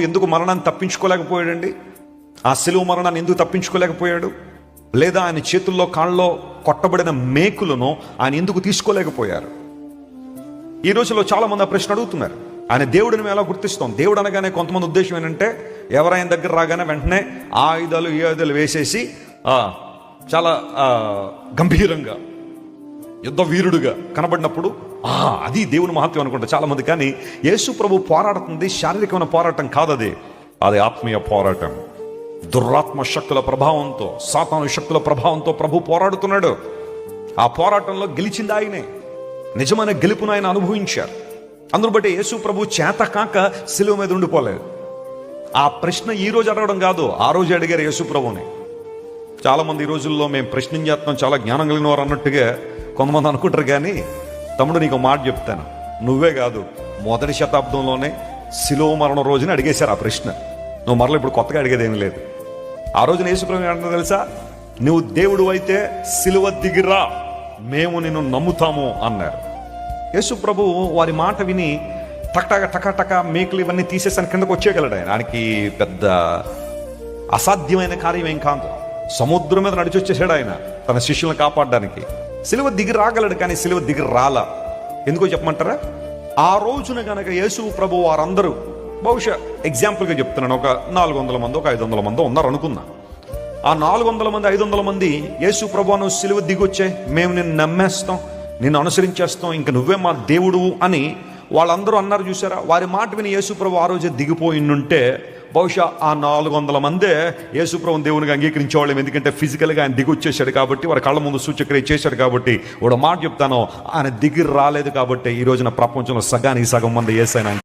ఎందుకు మరణాన్ని తప్పించుకోలేకపోయాడండి? ఆ శిలువ మరణాన్ని ఎందుకు తప్పించుకోలేకపోయాడు? లేదా ఆయన చేతుల్లో కాళ్ళలో కొట్టబడిన మేకులను ఆయన ఎందుకు తీసుకోలేకపోయారు? ఈ రోజుల్లో చాలా మంది ఆ ప్రశ్న అడుగుతున్నారు. ఆయన దేవుడిని మేము ఎలా గుర్తిస్తాం? దేవుడు అనగానే కొంతమంది ఉద్దేశం ఏంటంటే ఎవరైనా దగ్గర రాగానే వెంటనే ఆ ఆయుధాలు ఈ ఆయుధాలు వేసేసి చాలా గంభీరంగా యుద్ధ వీరుడుగా కనబడినప్పుడు అది దేవుని మహత్వం అనుకుంటా చాలా మంది. కానీ యేసు ప్రభు పోరాడుతుంది శారీరకమైన పోరాటం కాదు, అది ఆత్మీయ పోరాటం. దురాత్మ శక్తుల ప్రభావంతో, సాతాను శక్తుల ప్రభావంతో ప్రభు పోరాడుతున్నాడు. ఆ పోరాటంలో గెలిచింది ఆయనే. నిజమైన గెలుపును ఆయన అనుభవించారు. అందును బట్టి యేసు ప్రభు చేత కాక శిలువ మీద ఉండిపోలేదు. ఆ ప్రశ్న ఈ రోజు అడగడం కాదు, ఆ రోజు అడిగారు యేసు ప్రభుని. చాలా మంది ఈ రోజుల్లో మేము ప్రశ్నించేస్తున్నాం, చాలా జ్ఞానం కలిగిన వారు అన్నట్టుగా కొంతమంది అనుకుంటారు. కానీ తమ్ముడు, నీకు మాట చెప్తాను, నువ్వే కాదు, మొదటి శతాబ్దంలోనే శిలువ మరణం రోజున అడిగేశారు ఆ ప్రశ్న. నువ్వు మరలా ఇప్పుడు కొత్తగా అడిగేదేమీ లేదు. ఆ రోజున యేసు ప్రభు ఏమంటున్నా తెలుసా? నువ్వు దేవుడు అయితే శిలువ దిగిరా, మేము నిన్ను నమ్ముతాము అన్నారు. యేసు ప్రభు వారి మాట విని టక మేకులు ఇవన్నీ తీసేసాను కిందకు వచ్చేయగలడు. ఆయనకి పెద్ద అసాధ్యమైన కార్యం ఏం కాదు. సముద్రం మీద నడిచి వచ్చేసాడు ఆయన తన శిష్యులను కాపాడడానికి. శిలువ దిగి రాగలడు, కానీ శిలువ దిగి రాలా. ఎందుకో చెప్పమంటారా? ఆ రోజున గనక యేసు ప్రభు వారందరూ, బహుశా ఎగ్జాంపుల్గా చెప్తున్నాను, ఒక 400 మంది, ఒక 500 మంది ఉన్నారు అనుకున్నా. ఆ 400 మంది 500 మంది యేసు ప్రభు నువ్వు శిలువ దిగొచ్చే, మేము నిన్ను నమ్మేస్తాం, నిన్ను అనుసరించేస్తాం, ఇంక నువ్వే మా దేవుడు అని వాళ్ళందరూ అన్నారు. చూసారా? వారి మాట విని యేసు ప్రభు ఆ రోజే దిగిపోయిండుంటే బహుశా ఆ 400 మందే యేసు ప్రభుని దేవునిగా అంగీకరించేవాళ్ళం. ఎందుకంటే ఫిజికల్గా ఆయన దిగి వచ్చేసాడు కాబట్టి, వారి కళ్ళ ముందు సూచక్రియ చేశాడు కాబట్టి. ఒక మాట చెప్తాను, ఆయన దిగి రాలేదు కాబట్టి ఈ రోజున ప్రపంచంలో సగానికి సగం మంది యేసయ్యను